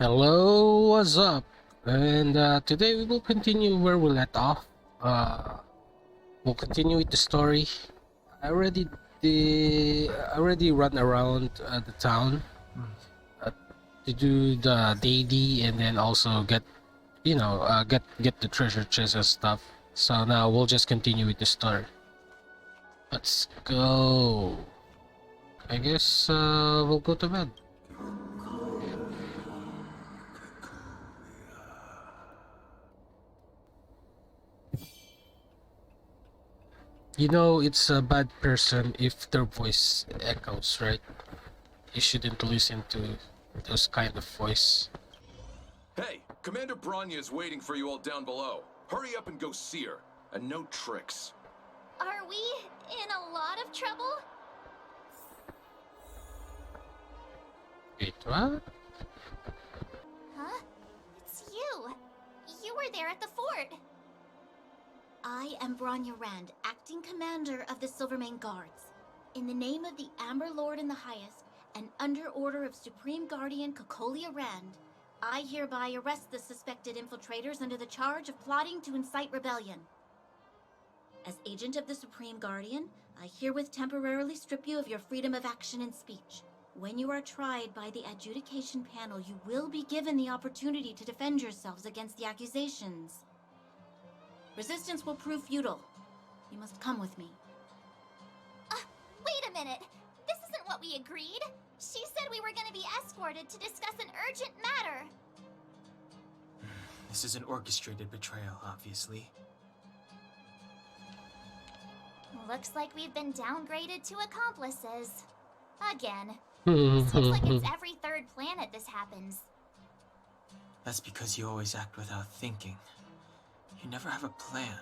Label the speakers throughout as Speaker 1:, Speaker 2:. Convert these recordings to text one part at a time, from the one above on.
Speaker 1: Hello, what's up? And today we will continue where we let off. Uh, we'll continue with the story. I already run around the town uh, to do the daily, and then also get the treasure chest and stuff. So now we'll just continue with the story. Let's go. I guess we'll go to bed. You know, it's a bad person if their voice echoes, right? You shouldn't listen to those kind of voice.
Speaker 2: Hey, Commander Branya is waiting for you all down below. Hurry up and go see her. And no tricks.
Speaker 3: Are we in a lot of trouble?
Speaker 1: Wait, what?
Speaker 3: Huh? It's you. You were there at the fort. I am Branya Rand, acting commander of the Silvermane Guards. In the name of the Amber Lord in the Highest, and under order of Supreme Guardian Cocolia Rand, I hereby arrest the suspected infiltrators under the charge of plotting to incite rebellion. As agent of the Supreme Guardian, I herewith temporarily strip you of your freedom of action and speech. When you are tried by the adjudication panel, you will be given the opportunity to defend yourselves against the accusations. Resistance will prove futile. You must come with me. Wait a minute. This isn't what we agreed. She said we were going to be escorted to discuss an urgent matter.
Speaker 4: This is an orchestrated betrayal, obviously.
Speaker 3: Looks like we've been downgraded to accomplices. Again. Seems like it's every third planet this happens.
Speaker 4: That's because you always act without thinking. You never have a plan.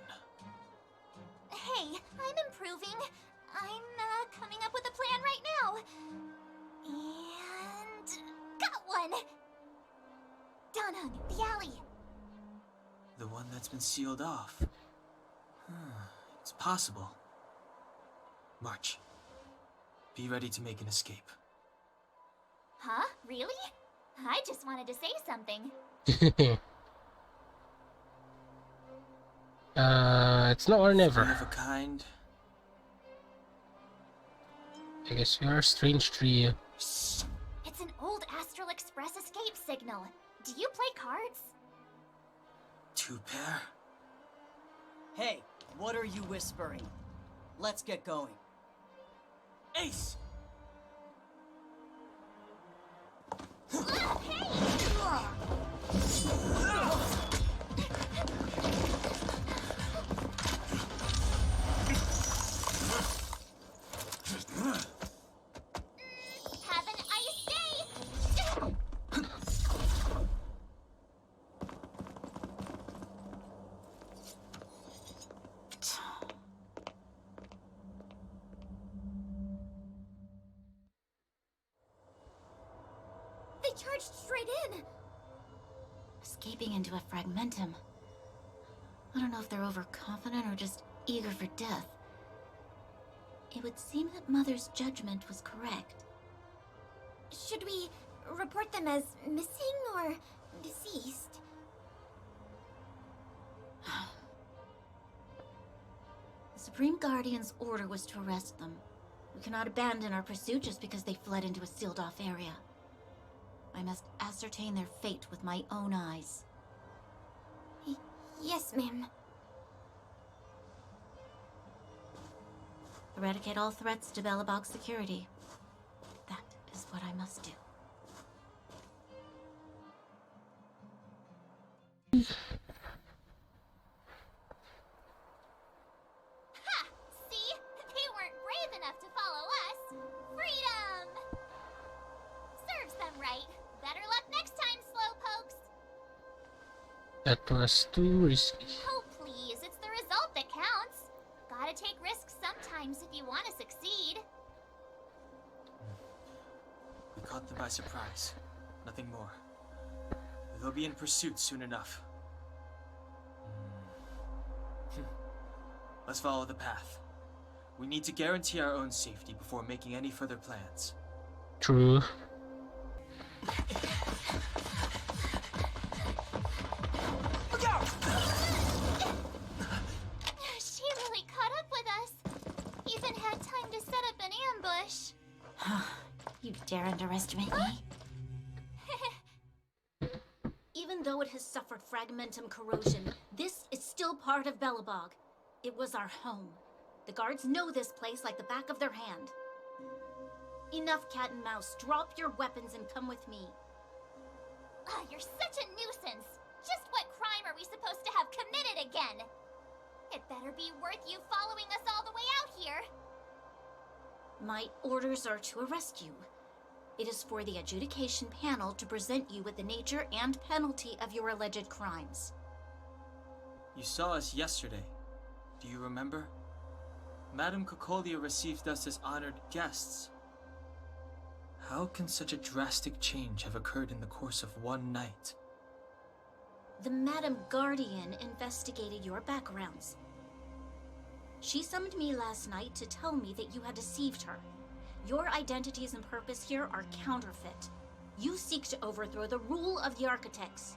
Speaker 3: Hey, I'm improving. I'm coming up with a plan right now. And got one! Donhung, the alley.
Speaker 4: The one that's been sealed off. It's possible. March. Be ready to make an escape.
Speaker 3: Huh? Really? I just wanted to say something.
Speaker 1: It's now or never.
Speaker 4: One of a kind.
Speaker 1: I guess we are a strange trio.
Speaker 3: Shh! It's an old Astral Express escape signal. Do you play cards?
Speaker 4: Two pair?
Speaker 5: Hey, what are you whispering? Let's get going.
Speaker 4: Ace!
Speaker 3: Have an ice day! They charged straight in! Escaping into a fragmentum. I don't know if they're overconfident or just eager for death. It would seem that Mother's judgment was correct. Should we report them as missing or deceased? The Supreme Guardian's order was to arrest them. We cannot abandon our pursuit just because they fled into a sealed-off area. I must ascertain their fate with my own eyes. Yes, ma'am. Eradicate all threats to Belobog's security. That is what I must do. Ha! See? They weren't brave enough to follow us. Freedom! Serves them right. Better luck next time, slowpokes.
Speaker 1: That was too risky.
Speaker 3: Oh, please. It's the result that counts. Gotta take risks sometimes if you want to succeed.
Speaker 4: We caught them by surprise. Nothing more. They'll be in pursuit soon enough. Let's follow the path. We need to guarantee our own safety before making any further plans.
Speaker 1: True.
Speaker 3: push.
Speaker 6: You dare underestimate me?
Speaker 3: Even though it has suffered fragmentum corrosion, this is still part of Belobog. It was our home. The guards know this place like the back of their hand. Enough cat and mouse. Drop your weapons and come with me.
Speaker 6: You're such a nuisance. Just what crime are we supposed to have committed again? It better be worth you following us all the way out here.
Speaker 3: My orders are to arrest you. It is for the adjudication panel to present you with the nature and penalty of your alleged crimes.
Speaker 4: You saw us yesterday. Do you remember? Madame Cocolia received us as honored guests. How can such a drastic change have occurred in the course of one night?
Speaker 3: The Madam Guardian investigated your backgrounds. She summoned me last night to tell me that you had deceived her. Your identities and purpose here are counterfeit. You seek to overthrow the rule of the Architects.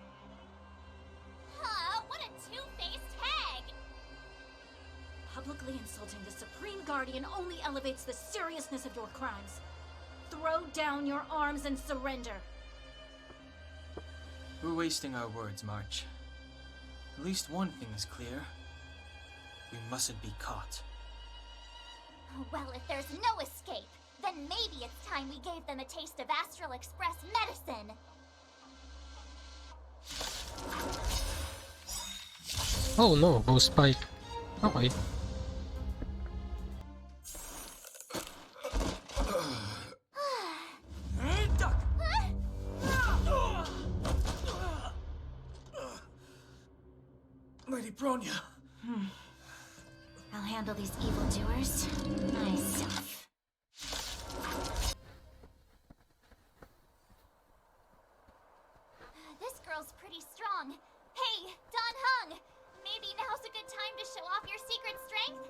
Speaker 6: Huh, what a two-faced hag!
Speaker 3: Publicly insulting the Supreme Guardian only elevates the seriousness of your crimes. Throw down your arms and surrender.
Speaker 4: We're wasting our words, March. At least one thing is clear. We mustn't be caught.
Speaker 6: Well, if there's no escape, then maybe it's time we gave them a taste of Astral Express medicine.
Speaker 1: Oh no, bow spike. Okay.
Speaker 4: Lady Bronya!
Speaker 3: I'll handle these evildoers myself.
Speaker 6: This girl's pretty strong. Hey, Don Hung! Maybe now's a good time to show off your secret strength?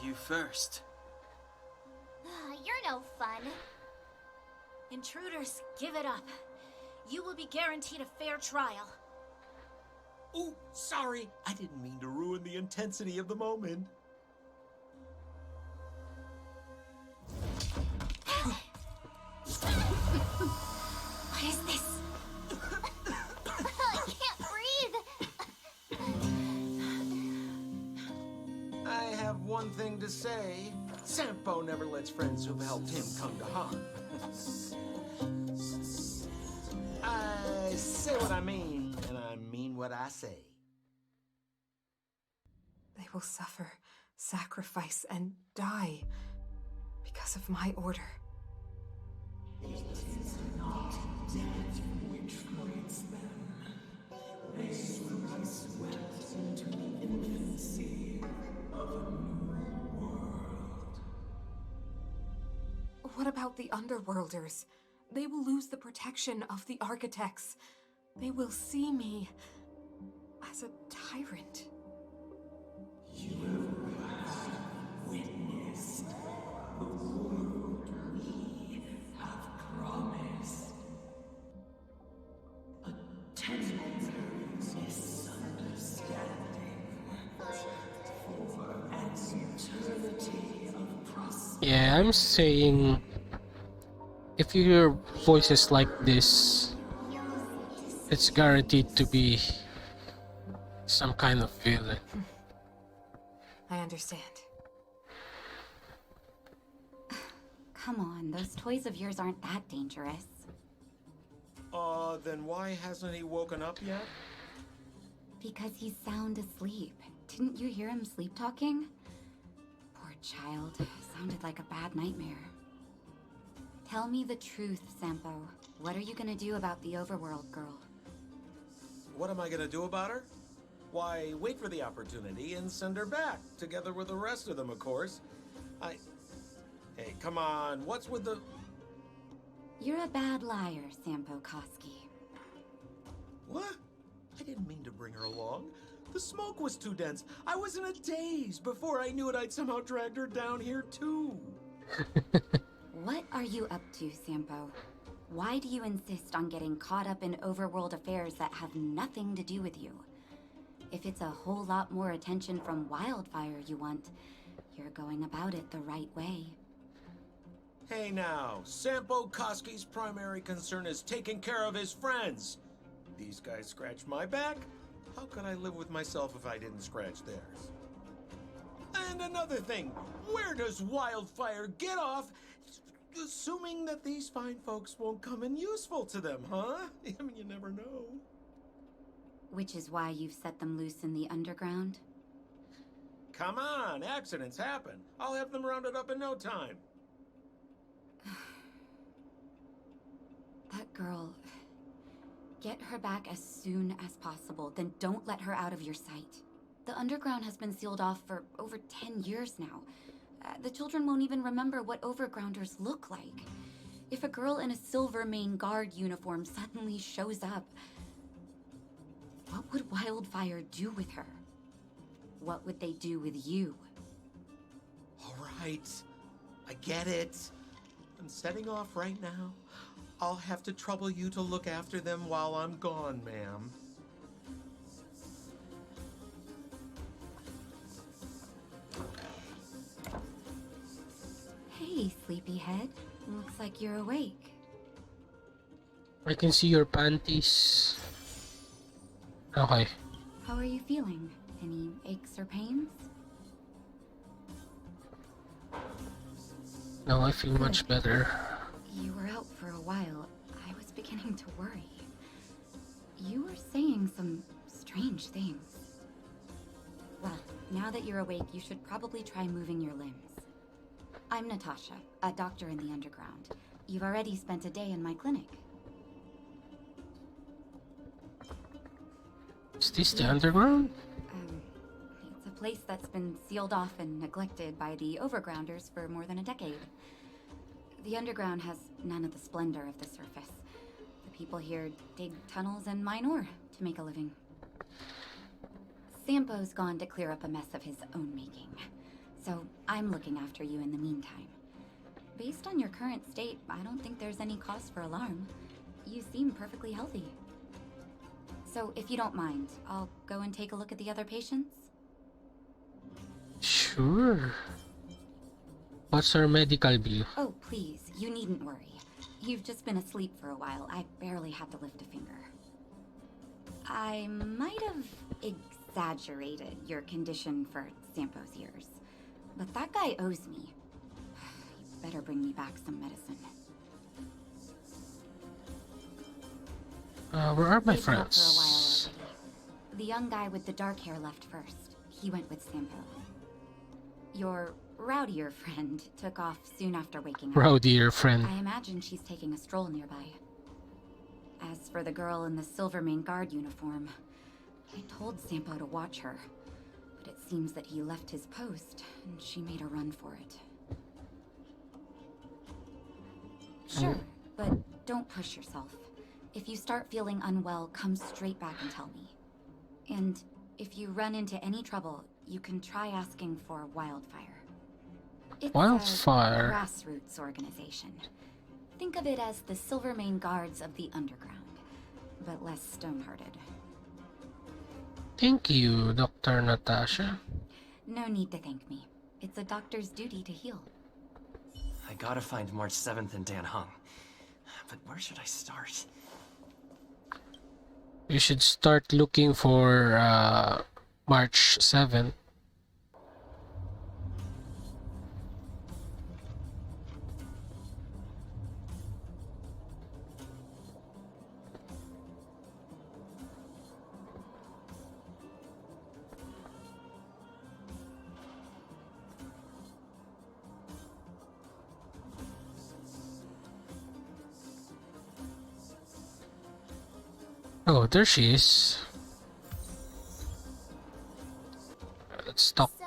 Speaker 4: You first.
Speaker 6: You're no fun.
Speaker 3: Intruders, give it up. You will be guaranteed a fair trial.
Speaker 7: Oh, sorry. I didn't mean to ruin the intensity of the moment.
Speaker 3: What is this?
Speaker 6: I can't breathe.
Speaker 7: I have one thing to say. Sampo never lets friends who've helped him come to harm. I say what I mean, and I mean what I say.
Speaker 8: They will suffer, sacrifice, and die because of my order. What about the Underworlders? They will lose the protection of the Architects. They will see me as a tyrant.
Speaker 1: Yeah, I'm saying if you hear voices like this, it's guaranteed to be some kind of villain.
Speaker 8: I understand.
Speaker 6: Come on, those toys of yours aren't that dangerous.
Speaker 7: Then why hasn't he woken up yet?
Speaker 6: Because he's sound asleep. Didn't you hear him sleep talking? Poor child. Sounded like a bad nightmare. Tell me the truth, Sampo. What are you gonna do about the overworld girl?
Speaker 7: What am I gonna do about her? Why, wait for the opportunity and send her back, together with the rest of them, of course. Hey, come on, what's with the...
Speaker 6: You're a bad liar, Sampo Koski.
Speaker 7: What? I didn't mean to bring her along. The smoke was too dense. I was in a daze. Before I knew it, I'd somehow dragged her down here, too.
Speaker 6: What are you up to, Sampo? Why do you insist on getting caught up in overworld affairs that have nothing to do with you? If it's a whole lot more attention from Wildfire you want, You're going about it the right way.
Speaker 7: Hey now, Sampo Koski's primary concern is taking care of his friends. These guys scratch my back. How could I live with myself if I didn't scratch theirs? And another thing, where does Wildfire get off assuming that these fine folks won't come in useful to them, huh? I mean, you never know.
Speaker 6: Which is why you've set them loose in the underground?
Speaker 7: Come on, accidents happen. I'll have them rounded up in no time.
Speaker 6: That girl... Get her back as soon as possible, then don't let her out of your sight. The underground has been sealed off for over 10 years now. The children won't even remember what overgrounders look like. If a girl in a Silvermane Guard uniform suddenly shows up, what would Wildfire do with her? What would they do with you?
Speaker 7: All right, I get it. I'm setting off right now. I'll have to trouble you to look after them while I'm gone, ma'am.
Speaker 6: Hey, sleepyhead. Looks like you're awake.
Speaker 1: I can see your panties. Okay.
Speaker 6: How are you feeling? Any aches or pains?
Speaker 1: Now I feel much better.
Speaker 6: You were out for a while. I was beginning to worry. You were saying some strange things. Well, now that you're awake, you should probably try moving your limbs. I'm Natasha, a doctor in the underground. You've already spent a day in my clinic.
Speaker 1: Is this the underground?
Speaker 6: It's a place that's been sealed off and neglected by the overgrounders for more than a decade. The underground has none of the splendor of the surface. The people here dig tunnels and mine ore to make a living. Sampo's gone to clear up a mess of his own making. So I'm looking after you in the meantime. Based on your current state, I don't think there's any cause for alarm. You seem perfectly healthy. So if you don't mind, I'll go and take a look at the other patients?
Speaker 1: Sure. What's our medical bill?
Speaker 6: Oh, please, you needn't worry. You've just been asleep for a while. I barely had to lift a finger. I might have exaggerated your condition for Sampo's ears, but that guy owes me. You better bring me back some medicine.
Speaker 1: Where are my
Speaker 6: They've been up
Speaker 1: friends?
Speaker 6: for a while already. The young guy with the dark hair left first. He went with Sampo. Your rowdier friend took off soon after waking up.
Speaker 1: Rowdier friend.
Speaker 6: I imagine she's taking a stroll nearby. As for the girl in the Silvermane Guard uniform, I told Sampo to watch her, but it seems that he left his post, and she made a run for it. Sure, but don't push yourself. If you start feeling unwell, come straight back and tell me. And if you run into any trouble, you can try asking for Wildfire. It's
Speaker 1: Wildfire?
Speaker 6: a grassroots organization. Think of it as the Silvermane Guards of the Underground, but less stone-hearted.
Speaker 1: Thank you, Dr. Natasha.
Speaker 6: No need to thank me. It's a doctor's duty to heal.
Speaker 9: I gotta find March 7th in Dan Hung. But where should I start?
Speaker 1: You should start looking for March 7th. Oh, there she is. Let's talk.
Speaker 3: So,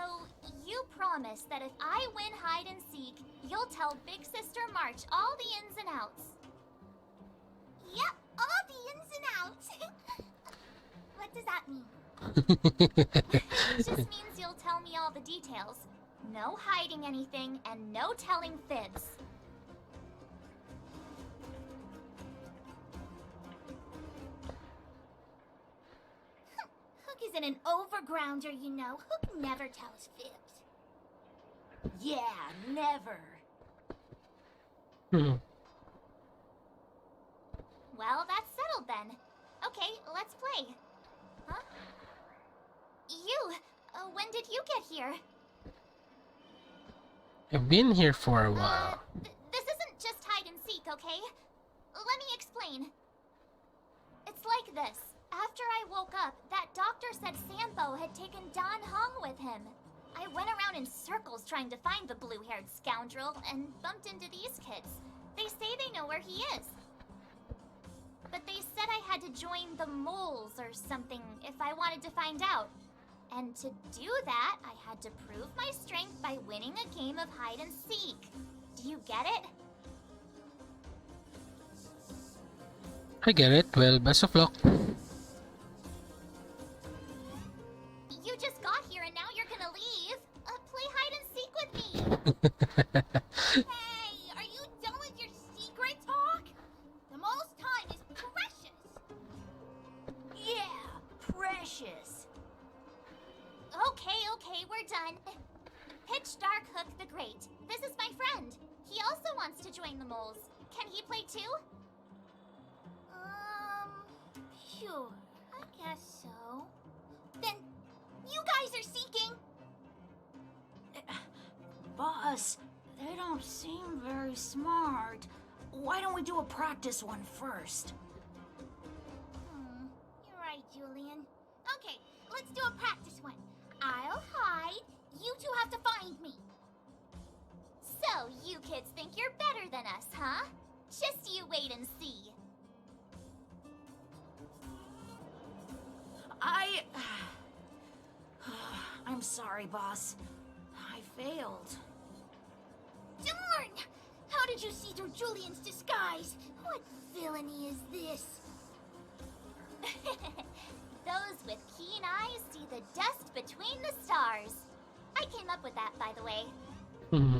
Speaker 3: you promise that if I win hide and seek, you'll tell Big Sister March all the ins and outs. Yep, all the ins and outs. What does that mean? It just means you'll tell me all the details. No hiding anything and no telling fibs. Hook isn't an overgrounder, you know. Hook never tells fibs. Yeah, never.
Speaker 1: Hmm.
Speaker 3: Well, that's settled then. Okay, let's play. Huh? You, when did you get here?
Speaker 1: I've been here for a while.
Speaker 3: This isn't just hide and seek, okay? Let me explain. It's like this. After I woke up, that doctor said Sampo had taken Don Hong with him. I went around in circles trying to find the blue-haired scoundrel and bumped into these kids. They say they know where he is. But they said I had to join the moles or something if I wanted to find out. And to do that, I had to prove my strength by winning a game of hide and seek. Do you get it?
Speaker 1: I get it. Well, best of luck.
Speaker 3: You just got here and now you're gonna leave. Play hide and seek with me. Hey, are you done with your secret talk? The most time is precious. Yeah, precious. Okay, we're done. Pitch Dark Hook the Great. This is my friend. He also wants to join the moles. Can he play too? Sure. I guess so. Then, you guys are seeking?
Speaker 5: Boss, they don't seem very smart. Why don't we do a practice one first?
Speaker 3: You're right, Julian. Okay, let's do a practice one. I'll hide. You two have to find me. So, you kids think you're better than us, huh? Just you wait and see.
Speaker 5: I'm sorry, boss. I failed.
Speaker 3: Darn! How did you see through Julian's disguise? What villainy is this? Those with keen eyes see the dust between the stars. I came up with that, by the way.
Speaker 1: Hmm.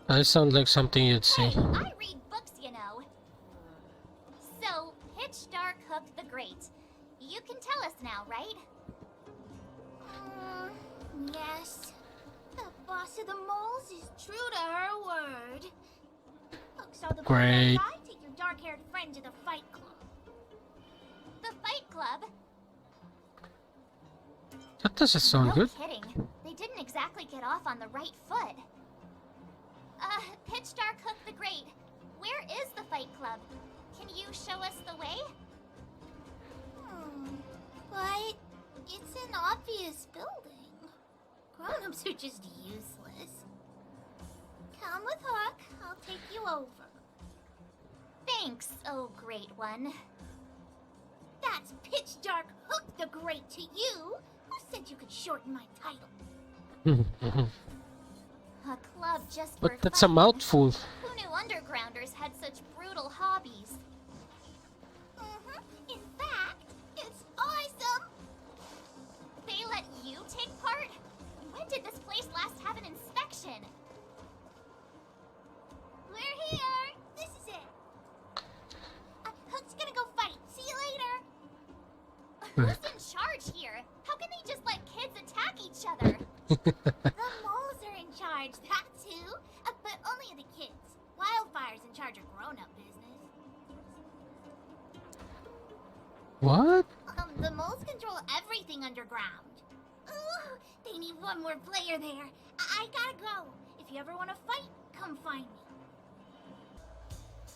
Speaker 1: That sounds like something you'd say.
Speaker 3: Hey, I read books, you know. So, Pitch Dark Hook the Great. You can tell us now, right? Yes. The boss of the moles is true to her word. Look, so the
Speaker 1: Great.
Speaker 3: guy, take your dark-haired friend to the fight club. The fight club?
Speaker 1: That doesn't sound
Speaker 3: No
Speaker 1: good.
Speaker 3: kidding. They didn't exactly get off on the right foot. Pitch Dark Hook the Great. Where is the fight club? Can you show us the way? But it's an obvious building. Grown-ups are just useless. Come with Hook. I'll take you over. Thanks, oh great one. That's Pitch Dark Hook the Great to you. Who said you could shorten my title? A club just for
Speaker 1: But that's a
Speaker 3: fighting.
Speaker 1: mouthful.
Speaker 3: Who knew undergrounders had such brutal hobbies? In fact, it's awesome! They let you take part? When did this place last have an inspection? We're here! This is it! Hook's gonna go fight. See you later! Who's in charge here? How can they just let kids attack each other? The moles are in charge, that's who. But only the kids. Wildfire's in charge of grown-up business.
Speaker 1: What?
Speaker 3: The moles control everything underground. Ooh, they need one more player there. I gotta go. If you ever want to fight, come find me.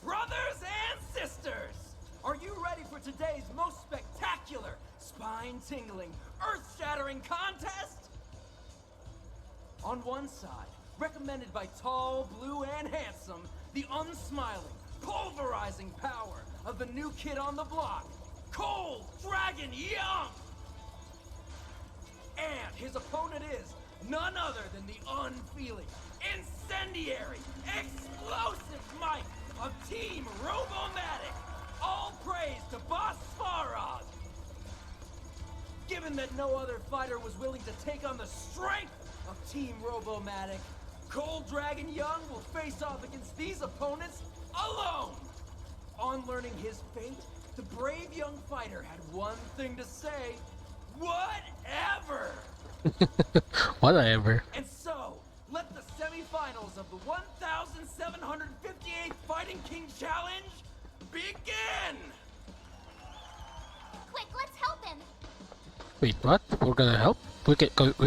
Speaker 9: Brothers and sisters, are you ready for today's most spectacular, spine-tingling, earth-shattering contest? On one side, recommended by tall, blue, and handsome, the unsmiling, pulverizing power of the new kid on the block, Cold Dragon Young! And his opponent is none other than the unfeeling, incendiary, explosive might of Team Robomatic! All praise to Boss Farog! Given that no other fighter was willing to take on the strength of Team Robomatic, Cold Dragon Young will face off against these opponents alone! On learning his fate, the brave young fighter had one thing to say: whatever!
Speaker 1: Whatever.
Speaker 9: And so, of the 1,758th Fighting King Challenge begin!
Speaker 3: Quick, let's help him.
Speaker 1: Wait, what? We're gonna help? We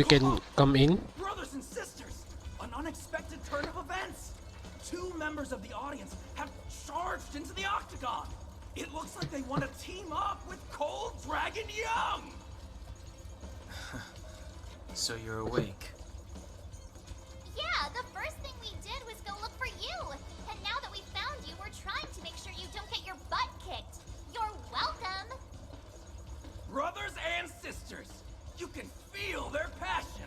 Speaker 1: can come in?
Speaker 9: Brothers and sisters, an unexpected turn of events. 2 members of the audience have charged into the octagon. It looks like they want to team up with Cold Dragon Young.
Speaker 4: So you're awake.
Speaker 3: Yeah, the first thing we did was go look for you. And now that we found you, we're trying to make sure you don't get your butt kicked. You're welcome.
Speaker 9: Brothers and sisters, you can feel their passion.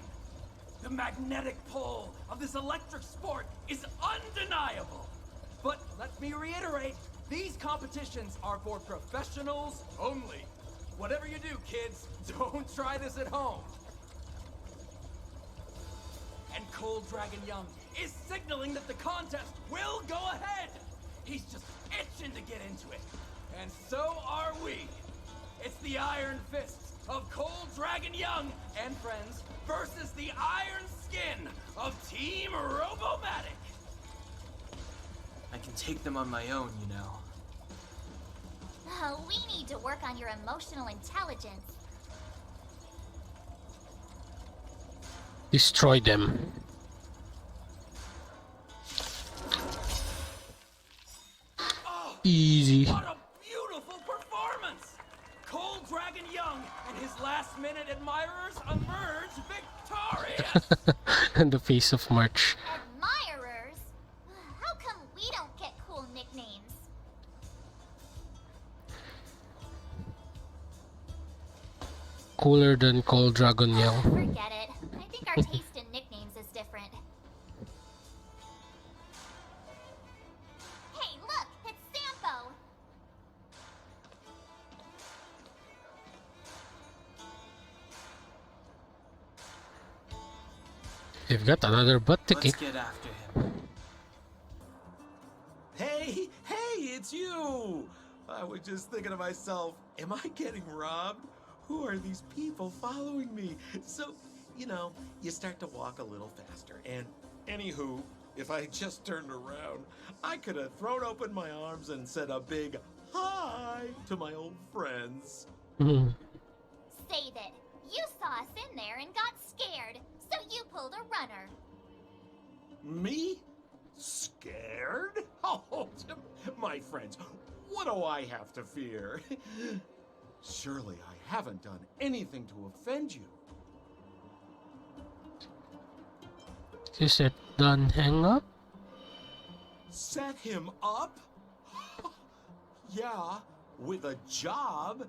Speaker 9: The magnetic pull of this electric sport is undeniable. But let me reiterate, these competitions are for professionals only. Whatever you do, kids, don't try this at home. And Cold Dragon Young is signaling that the contest will go ahead. He's just itching to get into it. And so are we. It's the Iron Fists of Cold Dragon Young and friends versus the Iron Skin of Team Robomatic.
Speaker 4: I can take them on my own, you know.
Speaker 3: We need to work on your emotional intelligence.
Speaker 1: Destroy them.
Speaker 9: Oh,
Speaker 1: Easy.
Speaker 9: what a beautiful performance! Cold Dragon Young and his last-minute admirers emerge victorious!
Speaker 1: And the face of March.
Speaker 3: Admirers? How come we don't get cool nicknames?
Speaker 1: Cooler than Cold Dragon Young.
Speaker 3: Forget it. I think our taste in nicknames is different. Hey, look! It's Sampo!
Speaker 1: You've got another butt to
Speaker 4: Let's
Speaker 1: kick.
Speaker 4: get after him.
Speaker 7: Hey, it's you! I was just thinking to myself, am I getting robbed? Who are these people following me? So, you know, you start to walk a little faster. And anywho, if I just turned around, I could have thrown open my arms and said a big hi to my old friends.
Speaker 1: Mhm.
Speaker 3: Save it. You saw us in there and got scared, so you pulled a runner.
Speaker 7: Me? Scared? Oh, my friends, what do I have to fear? Surely I haven't done anything to offend you.
Speaker 1: You said done hang up?
Speaker 7: Set him up? Yeah, with a job.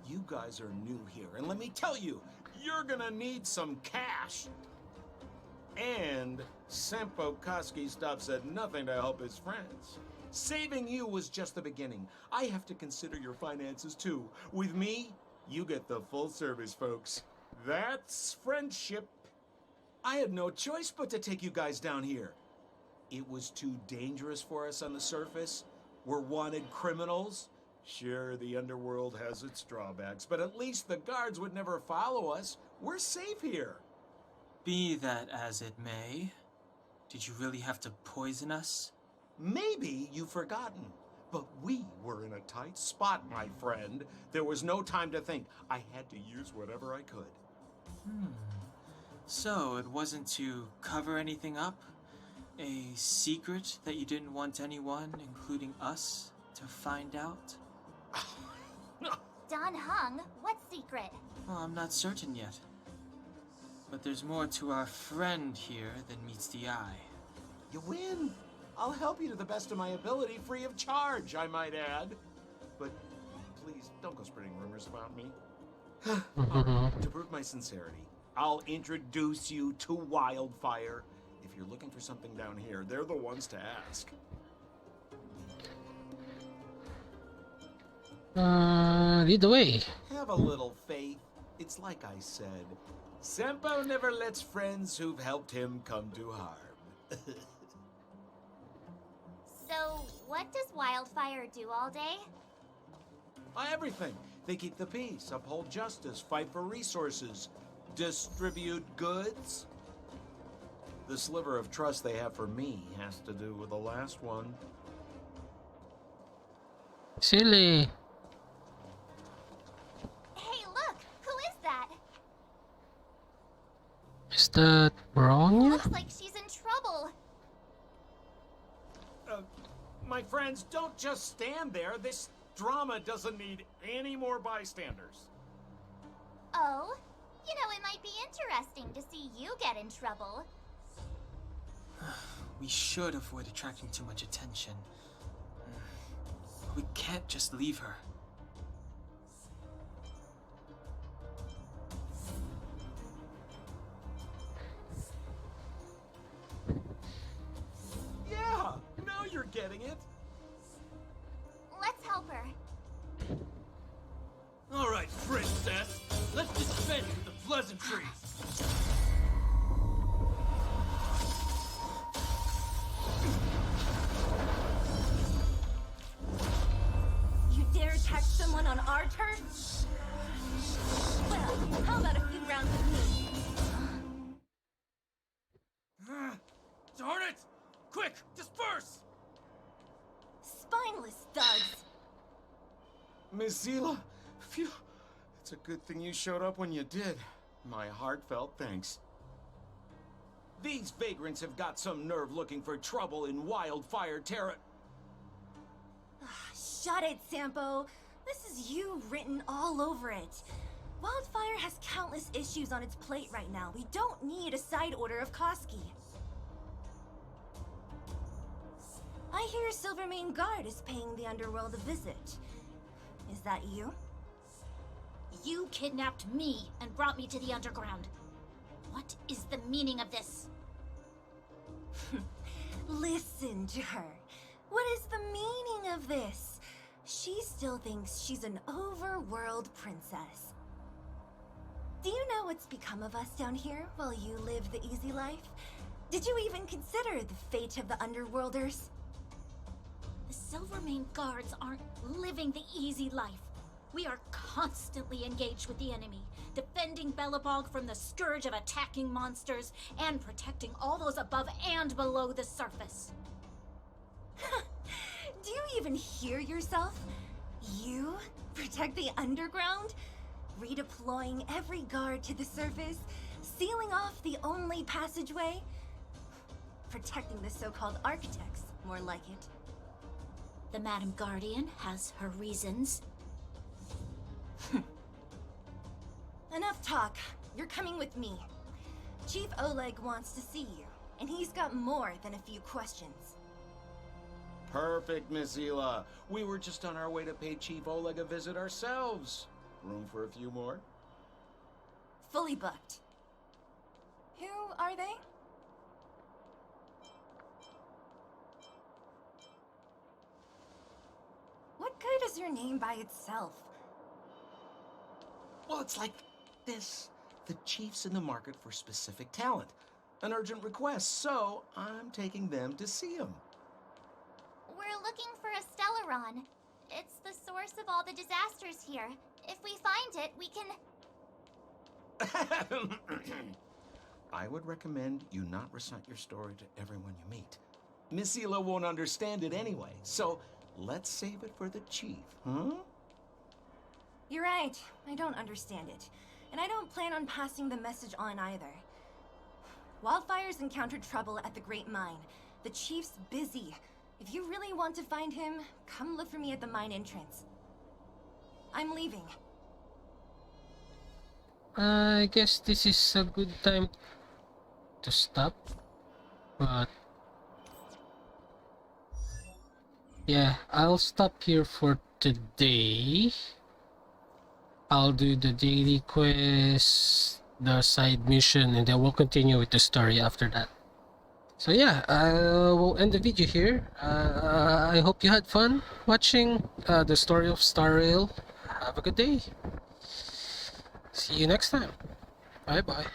Speaker 7: You guys are new here, and let me tell you, you're gonna need some cash. And Sampo Koski stops at nothing to help his friends. Saving you was just the beginning. I have to consider your finances too. With me, you get the full service, folks. That's friendship. I had no choice but to take you guys down here. It was too dangerous for us on the surface. We're wanted criminals. Sure, the underworld has its drawbacks, but at least the guards would never follow us. We're safe here.
Speaker 4: Be that as it may, did you really have to poison us?
Speaker 7: Maybe you've forgotten, but we were in a tight spot, my friend. There was no time to think. I had to use whatever I could.
Speaker 4: So it wasn't to cover anything up? A secret that you didn't want anyone, including us, to find out?
Speaker 3: Don Hung, what secret?
Speaker 4: Well, I'm not certain yet. But there's more to our friend here than meets the eye.
Speaker 7: You win. I'll help you to the best of my ability, free of charge, I might add. But please, don't go spreading rumors about me. To prove my sincerity, I'll introduce you to Wildfire. If you're looking for something down here, they're the ones to ask.
Speaker 1: Lead the way.
Speaker 7: Have a little faith. It's like I said. Sampo never lets friends who've helped him come to harm.
Speaker 3: So, what does Wildfire do all day?
Speaker 7: Everything. They keep the peace, uphold justice, fight for resources, distribute goods. The sliver of trust they have for me has to do with the last one.
Speaker 1: Silly.
Speaker 3: Hey, look! Who is that?
Speaker 1: Is that Bronya?
Speaker 3: Looks like she's in trouble.
Speaker 7: My friends, don't just stand there. This drama doesn't need any more bystanders.
Speaker 3: Oh? You know, it might be interesting to see you get in trouble.
Speaker 4: We should avoid attracting too much attention. We can't just leave her.
Speaker 7: Yeah, now you're getting it.
Speaker 3: Let's help her.
Speaker 9: All right, princess. Let's dispense with the pleasantries.
Speaker 5: You dare attack someone on our turf? Well, how about a few rounds with me?
Speaker 9: Darn it! Quick, disperse!
Speaker 5: Spineless thugs.
Speaker 7: Miss Zila, phew. It's a good thing you showed up when you did. My heartfelt thanks. These vagrants have got some nerve looking for trouble in Wildfire Terra.
Speaker 5: Shut it, Sampo. This is you written all over it. Wildfire has countless issues on its plate right now. We don't need a side order of Koski. I hear Silvermane Guard is paying the underworld a visit. Is that you?
Speaker 3: You kidnapped me and brought me to the underground. What is the meaning of this?
Speaker 5: Listen to her. What is the meaning of this? She still thinks she's an overworld princess. Do you know what's become of us down here while you live the easy life? Did you even consider the fate of the underworlders?
Speaker 3: The Silvermane Guards aren't living the easy life. We are constantly engaged with the enemy, defending Belobog from the scourge of attacking monsters and protecting all those above and below the surface.
Speaker 5: Do you even hear yourself? You protect the underground? Redeploying every guard to the surface? Sealing off the only passageway? Protecting the so-called architects, more like it.
Speaker 3: The Madam Guardian has her reasons.
Speaker 5: Enough talk. You're coming with me. Chief Oleg wants to see you, and he's got more than a few questions.
Speaker 7: Perfect, Miss Zila. We were just on our way to pay Chief Oleg a visit ourselves. Room for a few more?
Speaker 5: Fully booked. Who are they? What good is your name by itself?
Speaker 7: Well, it's like this. The chief's in the market for specific talent. An urgent request, so I'm taking them to see him.
Speaker 3: We're looking for a Stellaron. It's the source of all the disasters here. If we find it, we can...
Speaker 7: I would recommend you not recite your story to everyone you meet. Miss Zila won't understand it anyway, so let's save it for the chief, huh?
Speaker 5: You're right. I don't understand it. And I don't plan on passing the message on either. Wildfire's encountered trouble at the Great Mine. The chief's busy. If you really want to find him, come look for me at the mine entrance. I'm leaving.
Speaker 1: I guess this is a good time to stop, but yeah, I'll stop here for today. I'll do the daily quest, the side mission, and then we'll continue with the story after that. So yeah, we'll end the video here. I hope you had fun watching the story of Star Rail. Have a good day. See you next time. Bye bye.